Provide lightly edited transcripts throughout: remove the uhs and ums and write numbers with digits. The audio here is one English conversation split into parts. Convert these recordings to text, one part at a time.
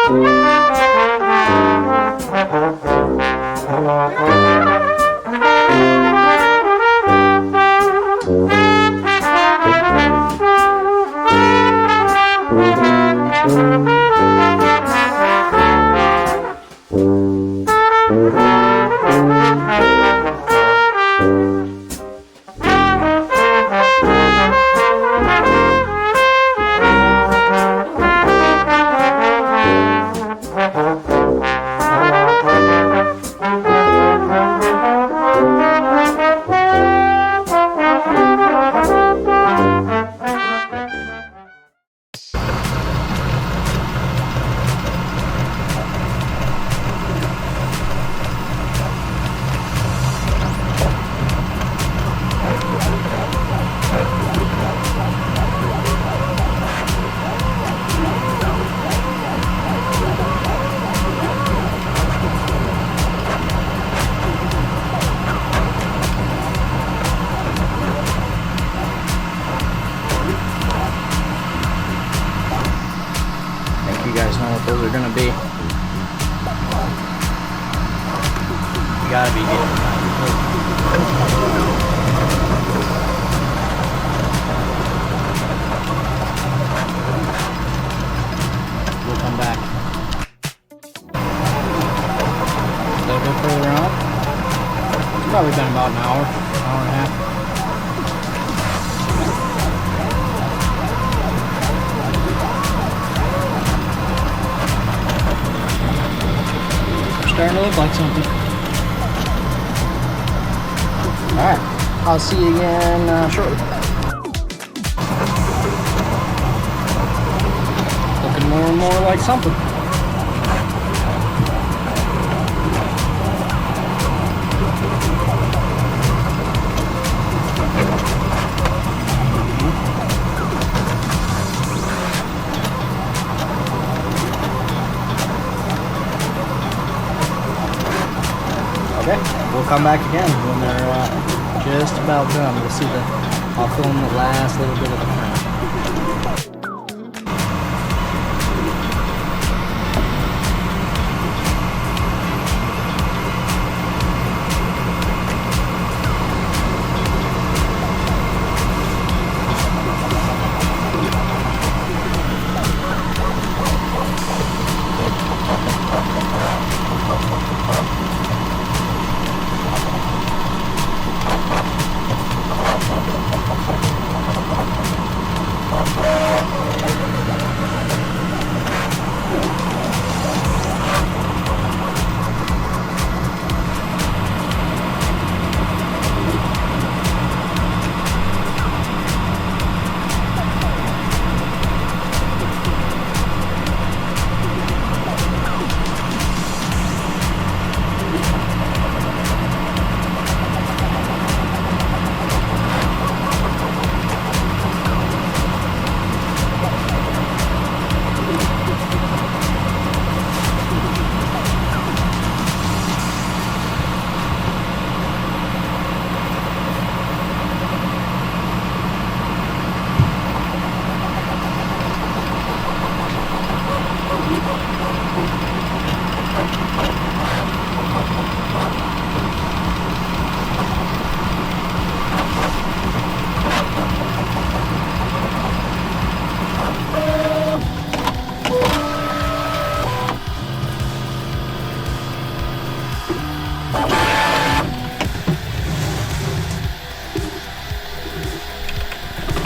You guys know what those are gonna be. You gotta be getting them. We'll come back. A little bit further on. It's probably been about an hour and a half. Starting to look like something. Alright, I'll see you again shortly. Looking more and more like something. Okay, we'll come back again when they're just about done. We'll see I'll film the last little bit of the frame.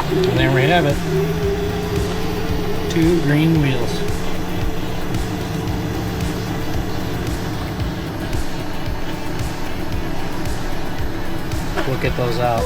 And there we have it. 2 green wheels. We'll get those out.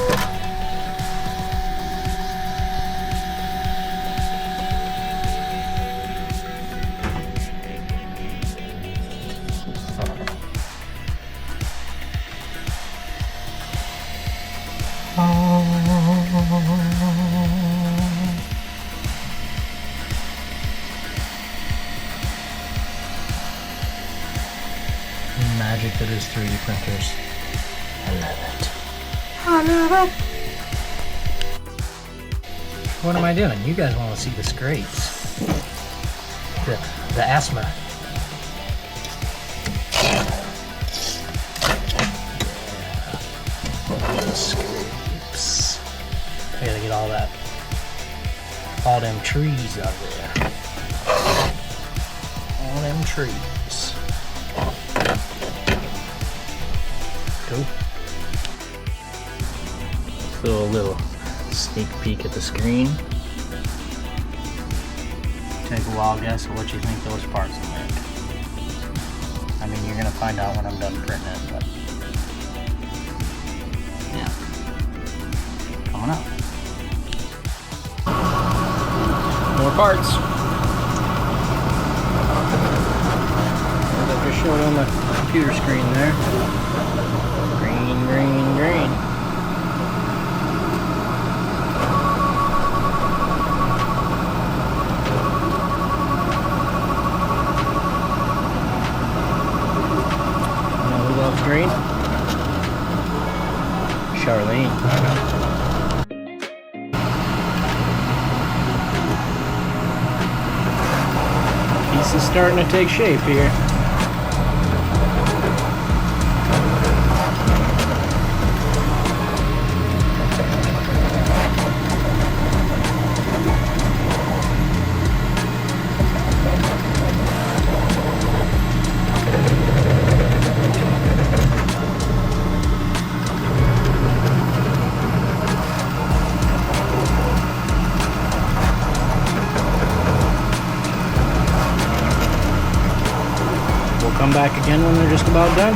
Magic that is 3D printers. I love it. I love it. What am I doing? You guys want to see the scrapes. The asthma scrapes. I gotta get all them trees out there. All them trees. Cool. So a little sneak peek at the screen. Take a wild guess at what you think those parts will make. I mean, you're gonna find out when I'm done printing it, but yeah, coming up. More parts. As I just showed on the computer screen there. Green, green, green. Green? Charlene. Piece is starting to take shape here. Come back again when they're just about done.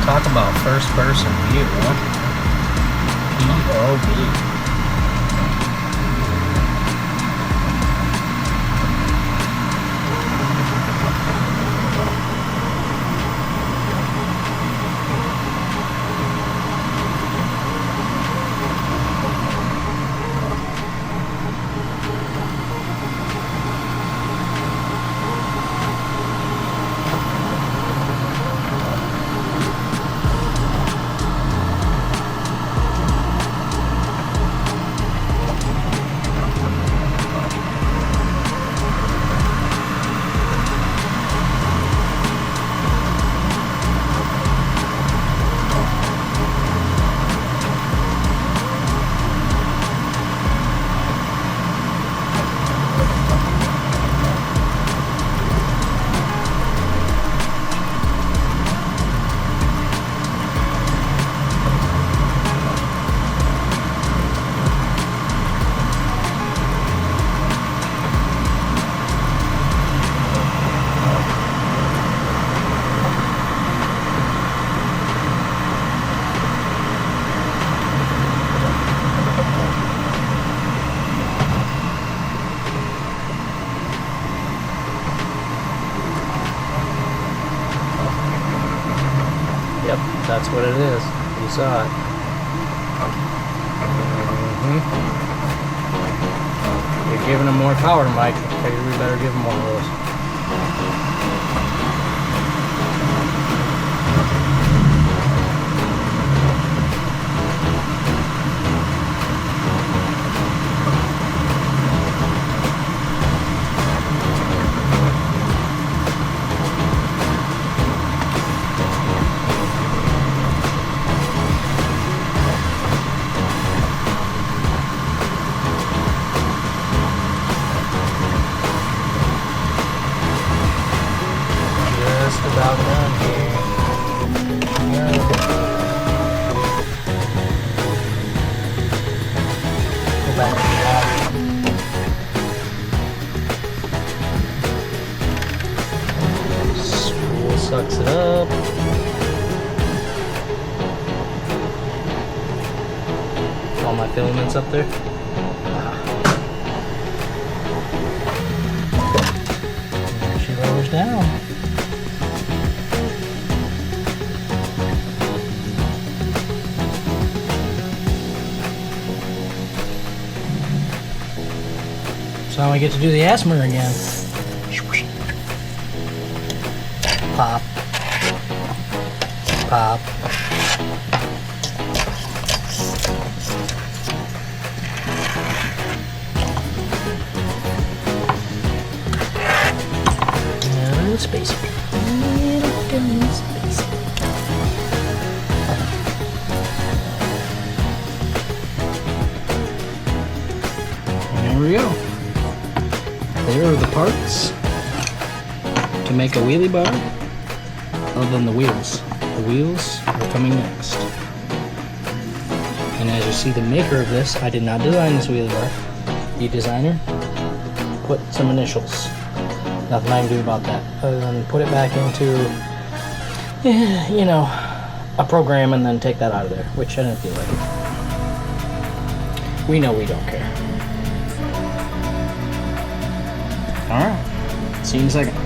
Talk about first person view, huh? POV. Yep, that's what it is. You saw it. You're giving them more power, Mike. Maybe we better give them one of those. About done here. Go back to that. Spool sucks it up. All my filaments up there. There she lowers down. So now we get to do the asthma again. Pop. pop. Spacer. Little spacer. There we go. There are the parts to make a wheelie bar, other than the wheels. The wheels are coming next. And as you see, the maker of this, I did not design this wheelie bar. The designer put some initials. Nothing I can do about that, other than put it back into, you know, a program and then take that out of there, which I didn't feel like it. We know we don't care. Alright, see you in a second.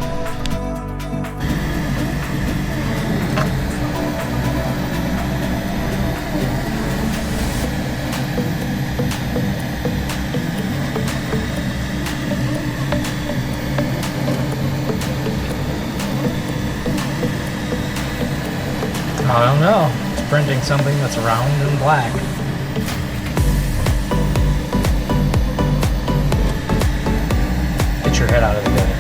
I don't know. It's printing something that's round and black. Get your head out of the gutter.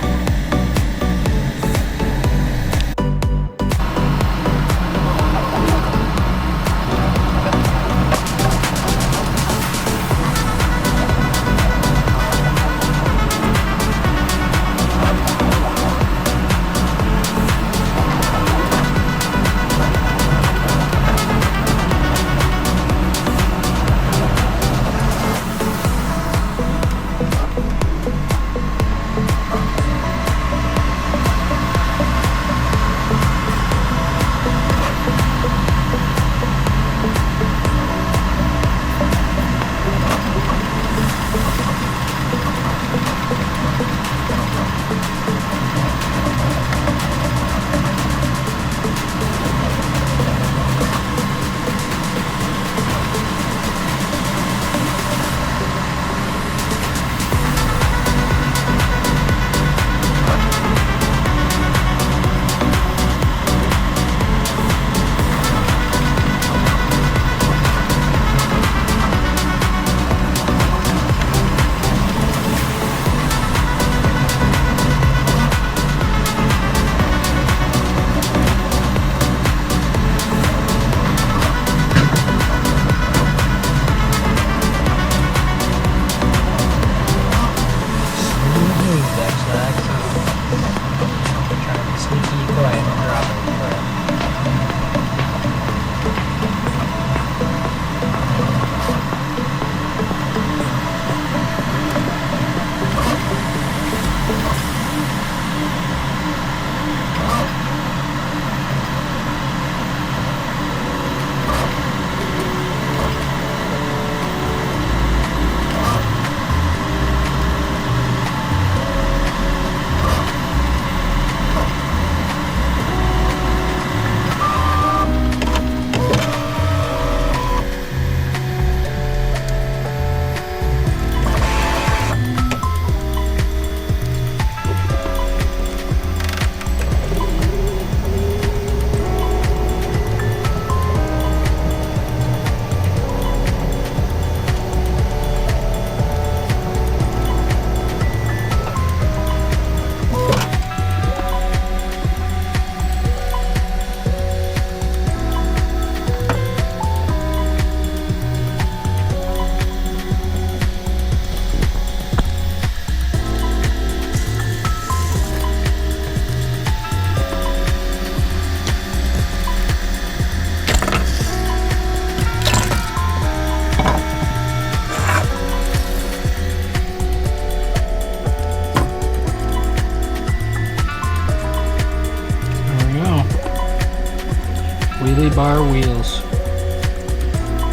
Wheelie bar wheels.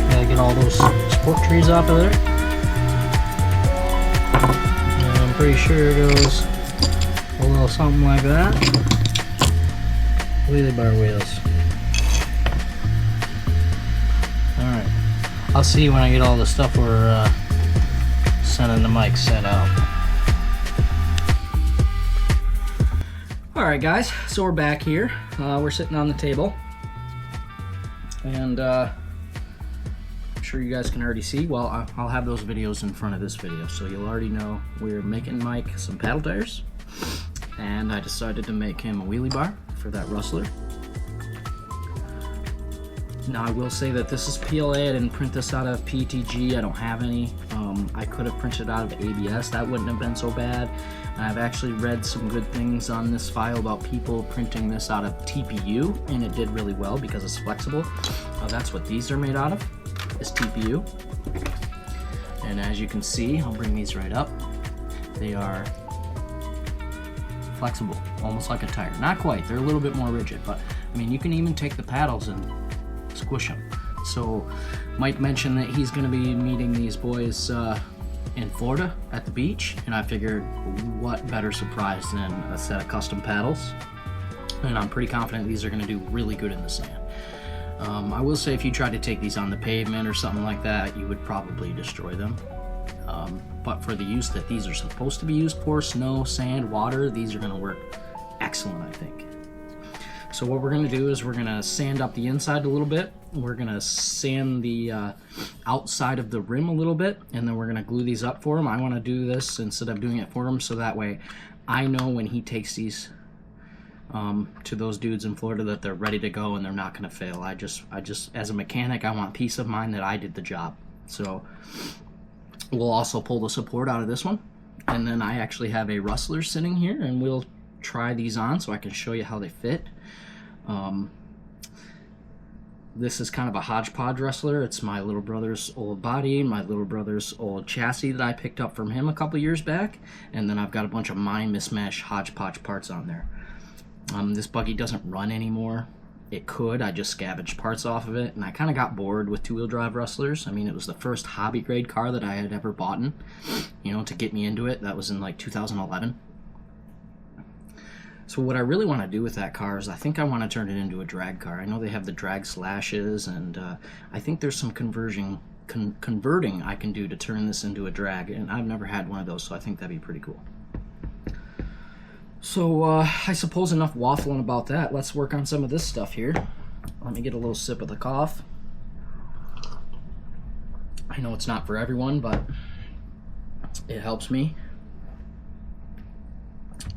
Gotta get all those support trees off of there. And I'm pretty sure it goes a little something like that. Wheelie bar wheels. Alright. I'll see when I get all the stuff we're sending the mic set out. Alright guys, so we're back here. We're sitting on the table. And I'm sure you guys can already see. Well, I'll have those videos in front of this video, so you'll already know we're making Mike some paddle tires. And I decided to make him a wheelie bar for that rustler. Now I will say that this is PLA. I didn't print this out of PETG. I don't have any. I could have printed out of ABS. That wouldn't have been so bad. And I've actually read some good things on this file about people printing this out of TPU, and it did really well because it's flexible. That's what these are made out of, is TPU. And as you can see, I'll bring these right up. They are flexible, almost like a tire. Not quite, they're a little bit more rigid, but I mean, you can even take the paddles and squish them. So Mike mentioned that he's going to be meeting these boys in Florida at the beach, and I figured what better surprise than a set of custom paddles, and I'm pretty confident these are going to do really good in the sand. I will say if you tried to take these on the pavement or something like that, you would probably destroy them. But for the use that these are supposed to be used for, snow, sand, water, these are going to work excellent, I think. So what we're going to do is we're going to sand up the inside a little bit. We're going to sand the outside of the rim a little bit, and then we're going to glue these up for him. I want to do this instead of doing it for him, so that way I know when he takes these to those dudes in Florida that they're ready to go and they're not going to fail. I just, as a mechanic, I want peace of mind that I did the job. So we'll also pull the support out of this one, and then I actually have a rustler sitting here, and we'll try these on so I can show you how they fit. This is kind of a hodgepodge rustler. It's my little brother's old body, my little brother's old chassis that I picked up from him a couple years back, and then I've got a bunch of mine mismatched hodgepodge parts on there. This buggy doesn't run anymore. It could. I just scavenged parts off of it, and I kind of got bored with two-wheel drive rustlers. I mean, it was the first hobby grade car that I had ever bought in, you know, to get me into it. That was in like 2011. So what I really want to do with that car is I think I want to turn it into a drag car. I know they have the drag slashes, and I think there's some converting I can do to turn this into a drag, and I've never had one of those, so I think that'd be pretty cool. So I suppose enough waffling about that. Let's work on some of this stuff here. Let me get a little sip of the cough. I know it's not for everyone, but it helps me.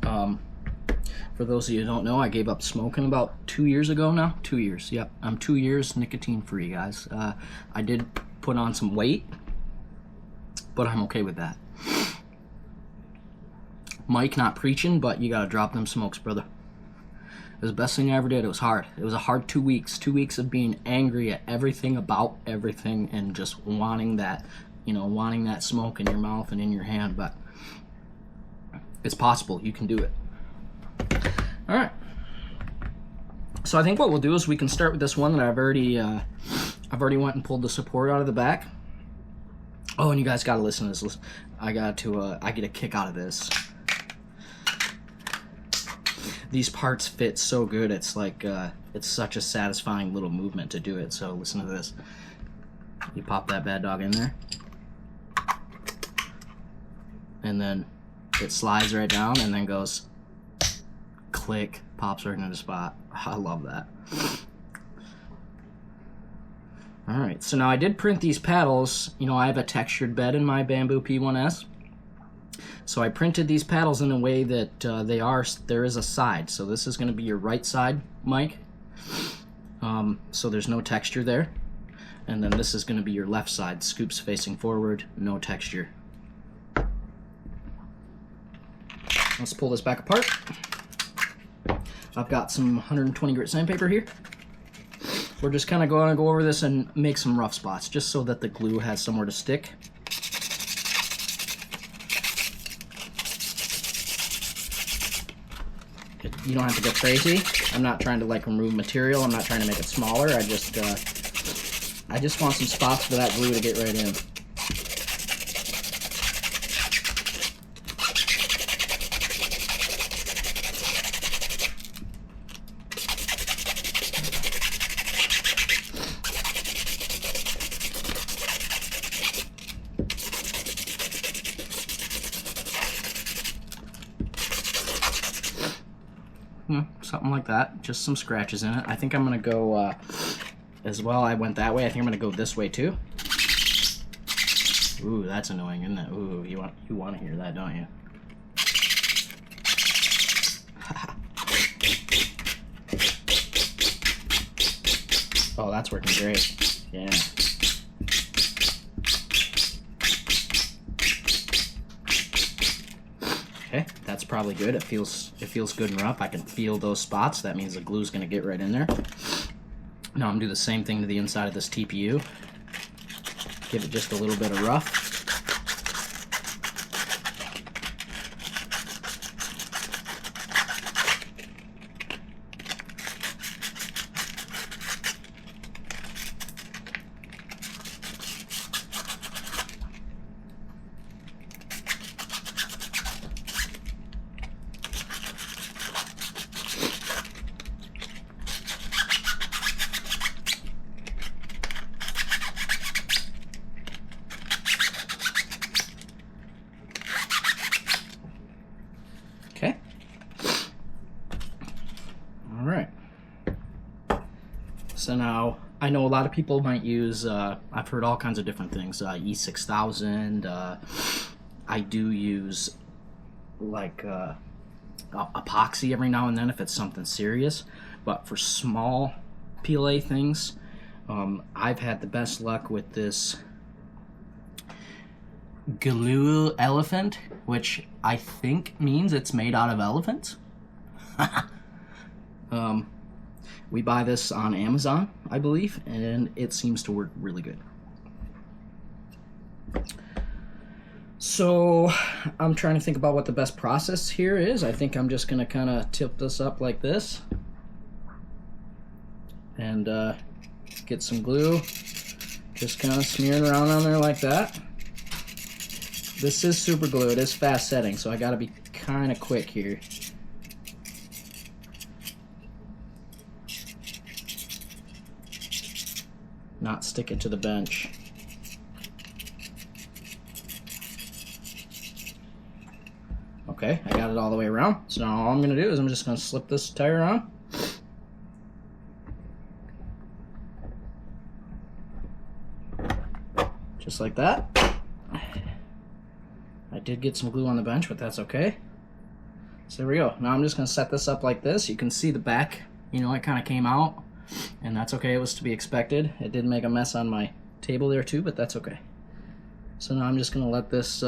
For those of you who don't know, I gave up smoking about 2 years ago now. 2 years, yep. I'm 2 years nicotine free, guys. I did put on some weight, but I'm okay with that. Mike, not preaching, but you gotta drop them smokes, brother. It was the best thing I ever did. It was hard. It was a hard 2 weeks. 2 weeks of being angry at everything, about everything, and just wanting that, you know, wanting that smoke in your mouth and in your hand, but it's possible. You can do it. All right. So I think what we'll do is we can start with this one that I've already went and pulled the support out of the back. Oh, and you guys gotta listen to this. Listen. I get a kick out of this. These parts fit so good. It's like it's such a satisfying little movement to do it. So listen to this. You pop that bad dog in there, and then it slides right down and then goes click, pops right into the spot. I love that. Alright, so now I did print these paddles. You know, I have a textured bed in my Bamboo P1S. So I printed these paddles in a way that there is a side. So this is going to be your right side, Mike. So there's no texture there. And then this is going to be your left side, scoops facing forward, no texture. Let's pull this back apart. I've got some 120 grit sandpaper here. We're just kind of going to go over this and make some rough spots, just so that the glue has somewhere to stick. You don't have to get crazy. I'm not trying to like remove material. I'm not trying to make it smaller. I just want some spots for that glue to get right in. Something like that, just some scratches in it. I think I'm gonna go as well. I went that way. I think I'm gonna go this way too. Ooh, that's annoying, isn't it? Ooh, you want to hear that, don't you? Oh, that's working great. Yeah. Okay, that's probably good. It feels good and rough. I can feel those spots. That means the glue's gonna get right in there. Now I'm gonna do the same thing to the inside of this TPU. Give it just a little bit of rough. Okay. All right. So now I know a lot of people might use. I've heard all kinds of different things. E6000. I do use like epoxy every now and then if it's something serious. But for small PLA things, I've had the best luck with this glue elephant, which I think means it's made out of elephants. We buy this on Amazon, I believe, and it seems to work really good. So I'm trying to think about what the best process here is. I think I'm just gonna kind of tip this up like this and get some glue, just kind of smearing around on there like that. This is super glue. It is fast setting, so I gotta be kind of quick here. Not stick it to the bench. Okay, I got it all the way around. So now all I'm gonna do is I'm just gonna slip this tire on. Just like that. I did get some glue on the bench, but that's okay. So there we go. Now I'm just gonna set this up like this. You can see the back, you know, it kind of came out, and that's okay. It was to be expected. It did make a mess on my table there too, but that's okay. So now I'm just gonna let this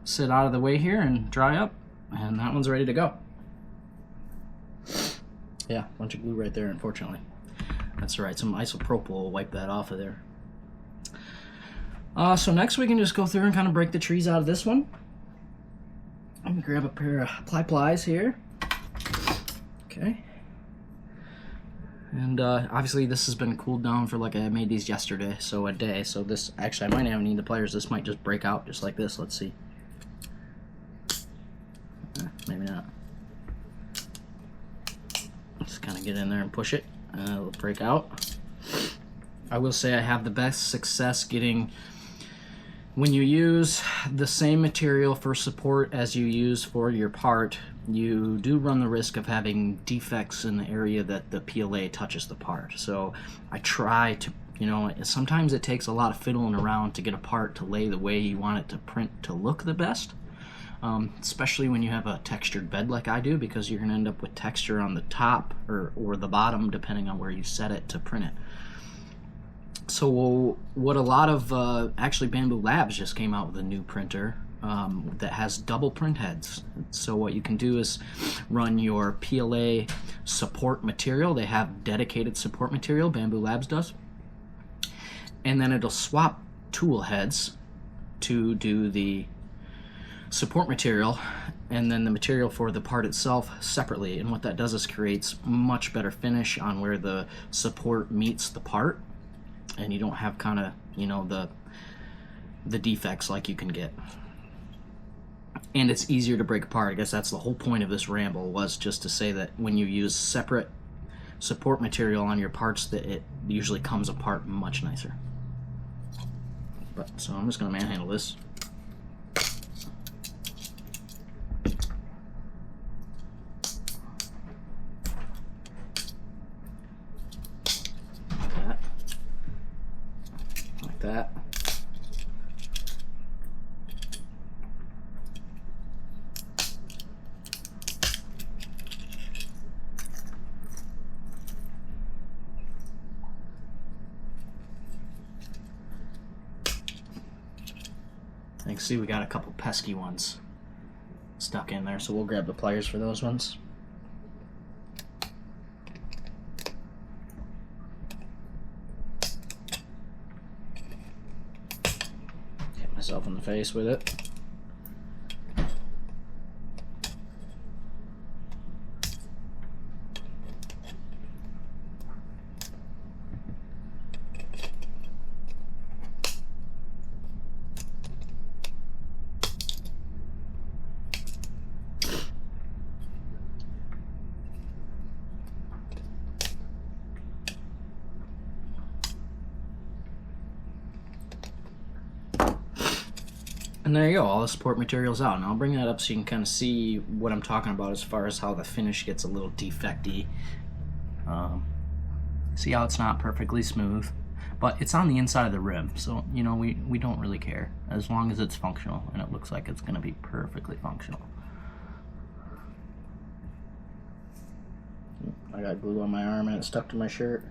sit out of the way here and dry up, and that one's ready to go. Yeah, bunch of glue right there, unfortunately. That's all right. Some isopropyl will wipe that off of there. So next we can just go through and kind of break the trees out of this one. I'm gonna grab a pair of plies here. Okay. And obviously this has been cooled down for, like, I made these yesterday, so a day. So this, actually I might not even need the pliers. This might just break out just like this. Let's see. Maybe not. Just kind of get in there and push it. It'll break out. I will say I have the best success getting, when you use the same material for support as you use for your part, you do run the risk of having defects in the area that the PLA touches the part. So I try to, you know, sometimes it takes a lot of fiddling around to get a part to lay the way you want it to print to look the best. Especially when you have a textured bed like I do, because you're going to end up with texture on the top or the bottom depending on where you set it to print it. So what a lot of, actually Bamboo Labs just came out with a new printer that has double print heads. So what you can do is run your PLA support material. They have dedicated support material, Bamboo Labs does. And then it'll swap tool heads to do the support material, and then the material for the part itself separately. And what that does is creates much better finish on where the support meets the part, and you don't have kind of, you know, the defects like you can get. And it's easier to break apart. I guess that's the whole point of this ramble, was just to say that when you use separate support material on your parts, that it usually comes apart much nicer. But so I'm just going to manhandle this. can see we got a couple pesky ones stuck in there, so we'll grab the pliers for those ones. Hit myself in the face with it. And there you go, all the support material's out. And I'll bring that up so you can kind of see what I'm talking about as far as how the finish gets a little defecty. See how it's not perfectly smooth, but it's on the inside of the rim, so you know we don't really care as long as it's functional, and it looks like it's going to be perfectly functional. I got glue on my arm and it's stuck to my shirt.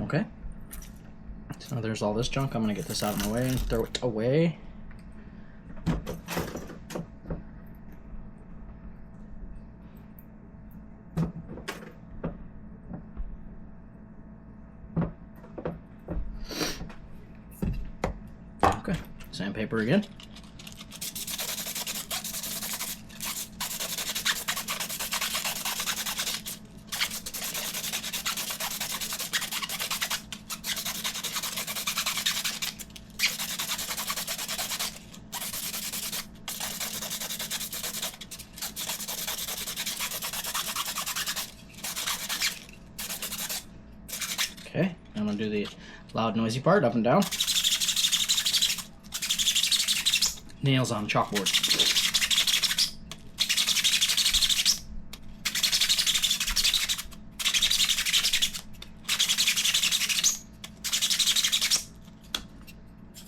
Okay. So there's all this junk. I'm going to get this out of my way and throw it away. Okay, sandpaper again. Okay, I'm going to do the loud noisy part, up and down. Nails on chalkboard.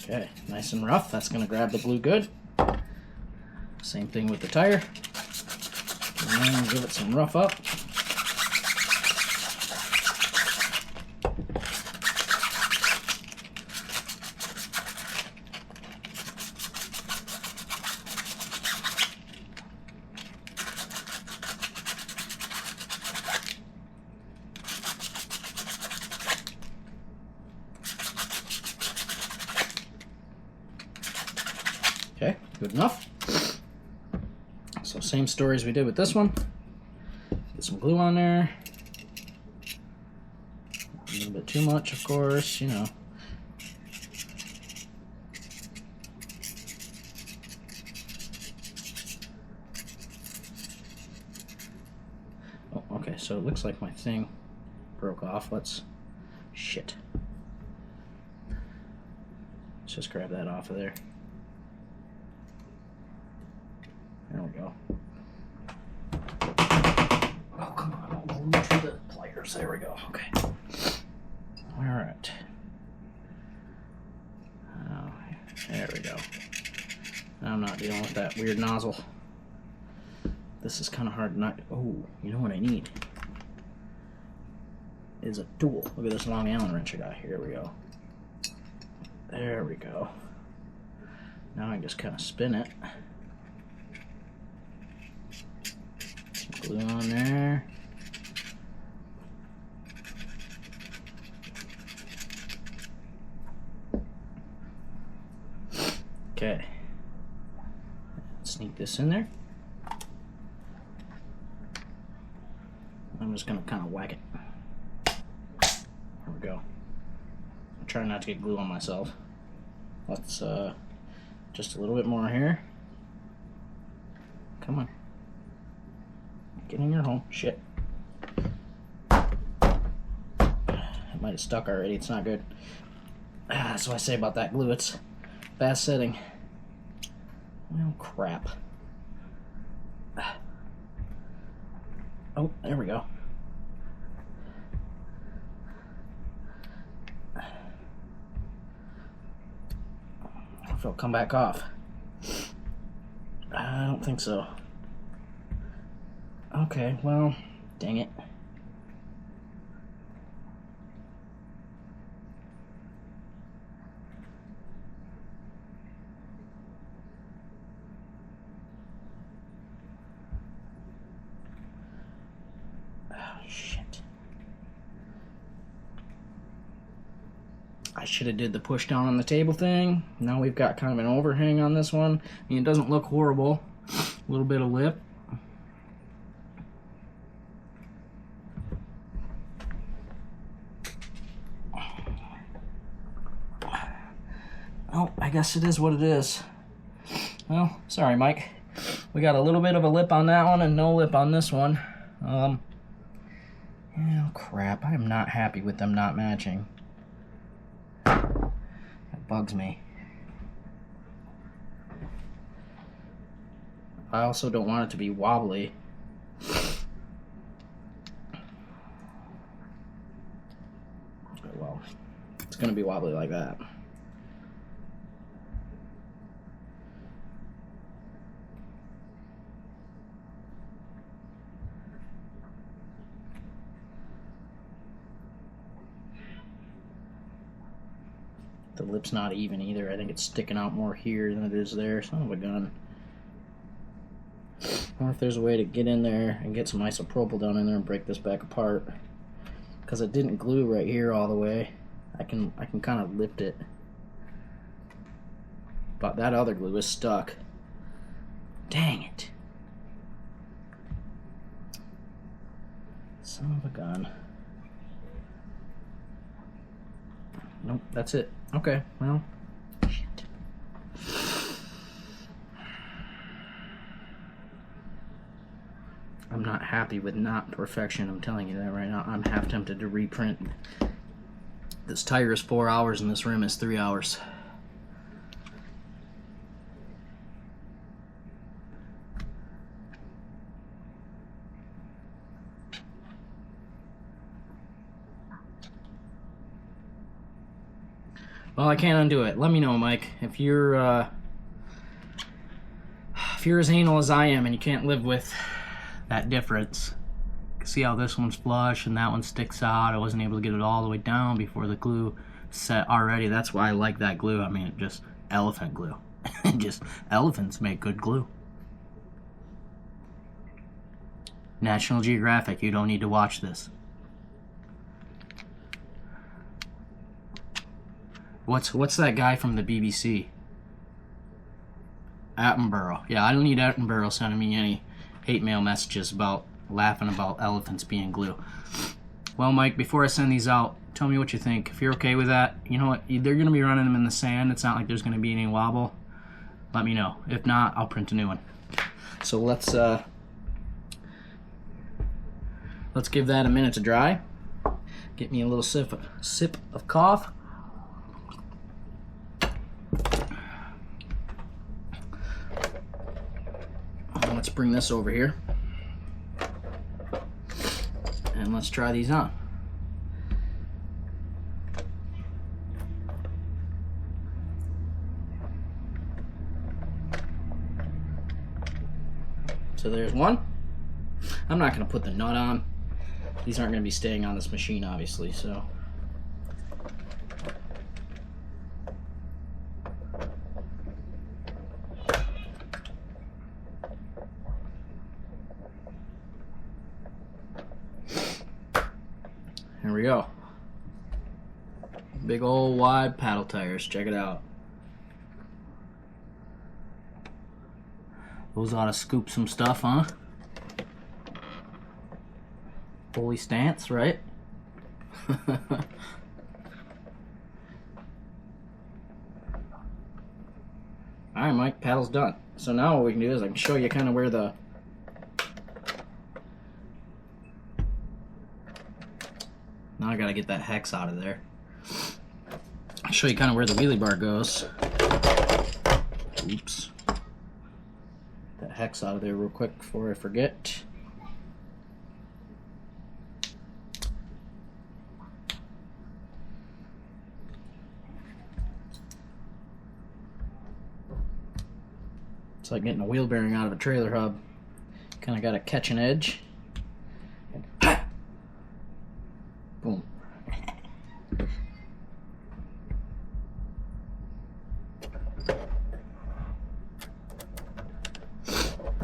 Okay, nice and rough. That's going to grab the glue good. Same thing with the tire. And give it some rough up. Okay, good enough. So same story as we did with this one. Get some glue on there. A little bit too much, of course, you know. Oh, okay, so it looks like my thing broke off. Shit. Let's just grab that off of there. There we go. Oh, come on, I'll glue through the pliers. There we go. Okay. Alright. Oh, there we go. Now I'm not dealing with that weird nozzle. This is kind of hard not. Oh, you know what I need? Is a tool. Look at this long Allen wrench I got. Here we go. There we go. Now I can just kind of spin it. Glue on there. Okay. Sneak this in there. I'm just going to kind of whack it. There we go. I'm trying not to get glue on myself. Let's just a little bit more here. Come on. Get in your home. Shit. It might have stuck already. It's not good. That's what I say about that glue. It's fast setting. Well, crap. Oh, there we go. I don't know if it'll come back off. I don't think so. Okay, well, dang it. I should have did the push down on the table thing. Now we've got kind of an overhang on this one. I mean, it doesn't look horrible. A little bit of lip. Oh, I guess it is what it is. Well, sorry, Mike. We got a little bit of a lip on that one and no lip on this one. Oh, crap. I am not happy with them not matching. That bugs me. I also don't want it to be wobbly. Well, it's going to be wobbly like that. The lip's not even either. I think it's sticking out more here than it is there. Son of a gun. I wonder if there's a way to get in there and get some isopropyl down in there and break this back apart. Because it didn't glue right here all the way. I can kind of lift it. But that other glue is stuck. Dang it. Son of a gun. Nope, that's it. Okay, well, shit. I'm not happy with not perfection, I'm telling you that right now. I'm half tempted to reprint. This tire is 4 hours and this rim is 3 hours. Well, I can't undo it. Let me know, Mike. If you're as anal as I am and you can't live with that difference. See how this one's flush and that one sticks out. I wasn't able to get it all the way down before the glue set already. That's why I like that glue. I mean, it just elephant glue. Just elephants make good glue. National Geographic, you don't need to watch this. What's that guy from the BBC? Attenborough. Yeah, I don't need Attenborough sending me any hate mail messages about laughing about elephants being glue. Well, Mike, before I send these out, tell me what you think. If you're okay with that, you know what? They're going to be running them in the sand. It's not like there's going to be any wobble. Let me know. If not, I'll print a new one. So let's give that a minute to dry. Get me a little sip of cough. Let's bring this over here and let's try these on. So there's one. I'm not going to put the nut on. These aren't going to be staying on this machine, obviously, so. Here we go. Big old wide paddle tires. Check it out. Those ought to scoop some stuff, huh? Fully stance, right? Alright, Mike, paddle's done. So now what we can do is I can show you kind of where the now I gotta get that hex out of there. I'll show you kind of where the wheelie bar goes. Oops. Get that hex out of there real quick before I forget. It's like getting a wheel bearing out of a trailer hub. Kind of got to catch an edge. And boom.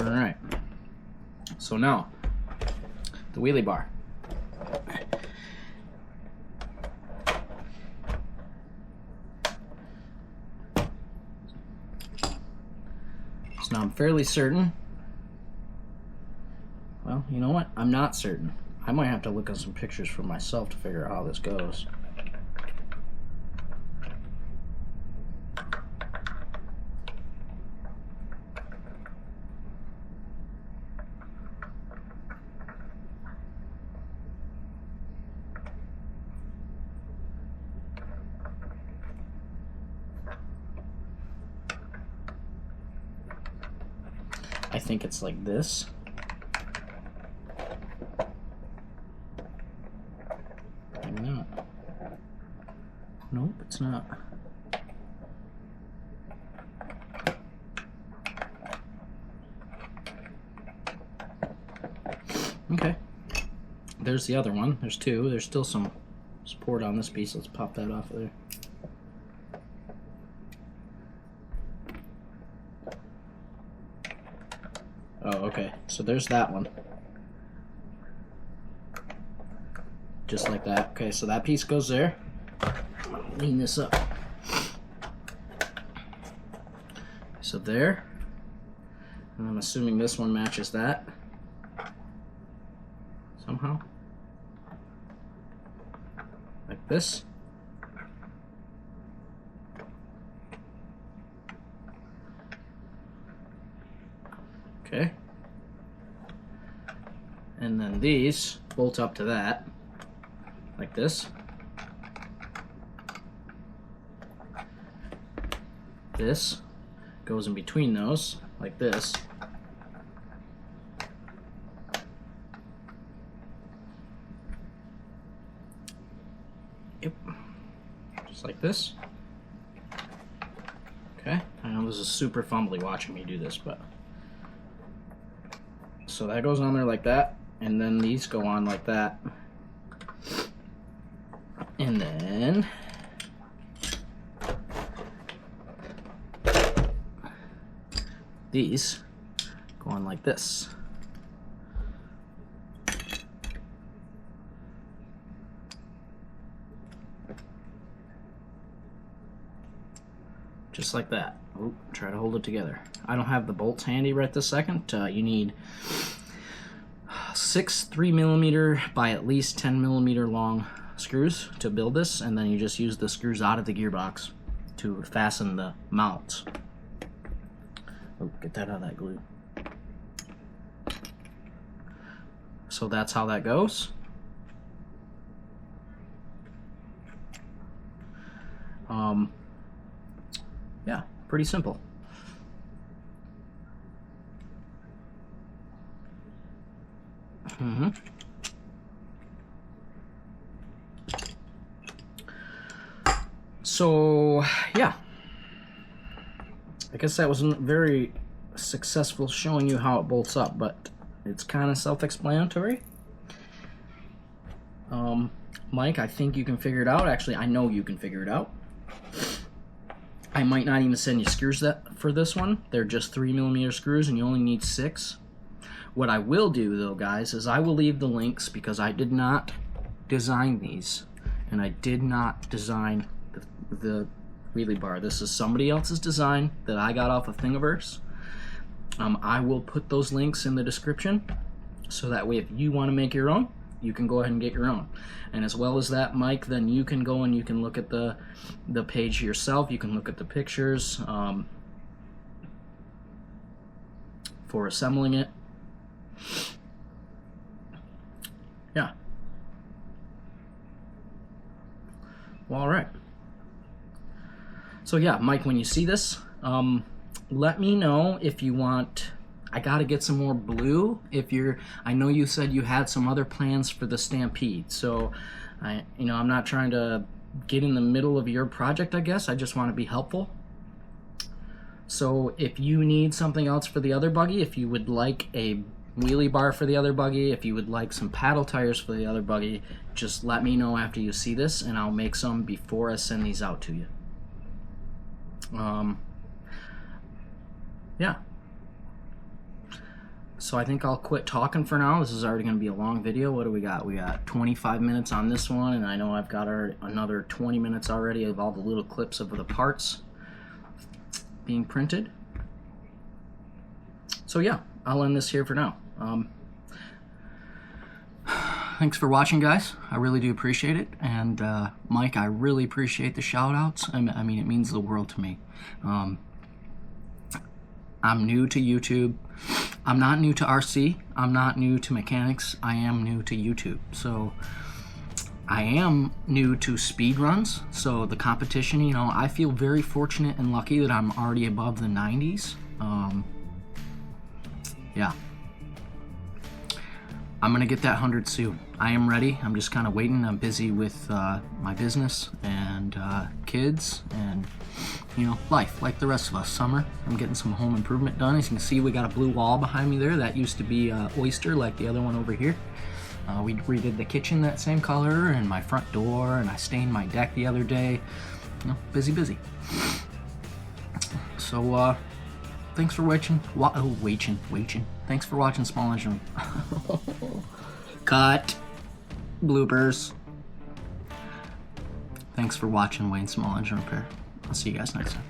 Alright. So now, the wheelie bar. So now I'm fairly certain. Well, you know what? I'm not certain. I might have to look at some pictures for myself to figure out how this goes. I think it's like this. Maybe not. Nope, it's not. Okay. There's the other one. There's two. There's still some support on this piece. Let's pop that off of there. Oh, okay. So there's that one. Just like that. Okay, so that piece goes there. I'm gonna lean this up. So there. And I'm assuming this one matches that. Somehow. Like this. Okay. And then these bolt up to that, like this. This goes in between those, like this. Yep. Just like this. Okay. I know this is super fumbly watching me do this, but... So that goes on there like that, and then these go on like that. And then these go on like this. Just like that. Oop, try to hold it together. I don't have the bolts handy right this second. You need 6 3mm by at least 10mm long screws to build this, and then you just use the screws out of the gearbox to fasten the mounts. Oh, get that out of that glue. So that's how that goes. Yeah, pretty simple. So, yeah. I guess that wasn't very successful showing you how it bolts up, but it's kind of self-explanatory. Mike, I think you can figure it out. Actually, I know you can figure it out. I might not even send you screws for this one. They're just 3mm screws, and you only need 6. What I will do, though, guys, is I will leave the links, because I did not design these, and I did not design the wheelie bar. This is somebody else's design that I got off of Thingiverse. I will put those links in the description, so that way if you want to make your own, you can go ahead and get your own. And as well as that, Mike, then you can go and you can look at the page yourself. You can look at the pictures for assembling it. Yeah. Well, all right. So yeah, Mike, when you see this, let me know if you want. I gotta get some more blue. I know you said you had some other plans for the Stampede, so I'm not trying to get in the middle of your project, I guess. I just want to be helpful. So if you need something else for the other buggy, if you would like a wheelie bar for the other buggy, if you would like some paddle tires for the other buggy, just let me know after you see this, and I'll make some before I send these out to you. Yeah. So I think I'll quit talking for now. This is already going to be a long video. What do we got? We got 25 minutes on this one, and I know I've got another 20 minutes already of all the little clips of the parts being printed. So yeah, I'll end this here for now. Thanks for watching, guys. I really do appreciate it. And Mike, I really appreciate the shout outs. I mean, it means the world to me. I'm new to YouTube. I'm not new to RC. I'm not new to mechanics. I am new to YouTube. So I am new to speed runs. So the competition, you know, I feel very fortunate and lucky that I'm already above the 90s. Yeah. I'm gonna get that 100 soon. I am ready. I'm just kind of waiting. I'm busy with my business and kids and, you know, life like the rest of us. Summer, I'm getting some home improvement done. As you can see, we got a blue wall behind me there. That used to be oyster like the other one over here. We redid the kitchen that same color and my front door, and I stained my deck the other day. You know, busy. So thanks for watching. Thanks for watching Small Engine. Cut. Bloopers. Thanks for watching Wayne Small Engine Repair. I'll see you guys next time.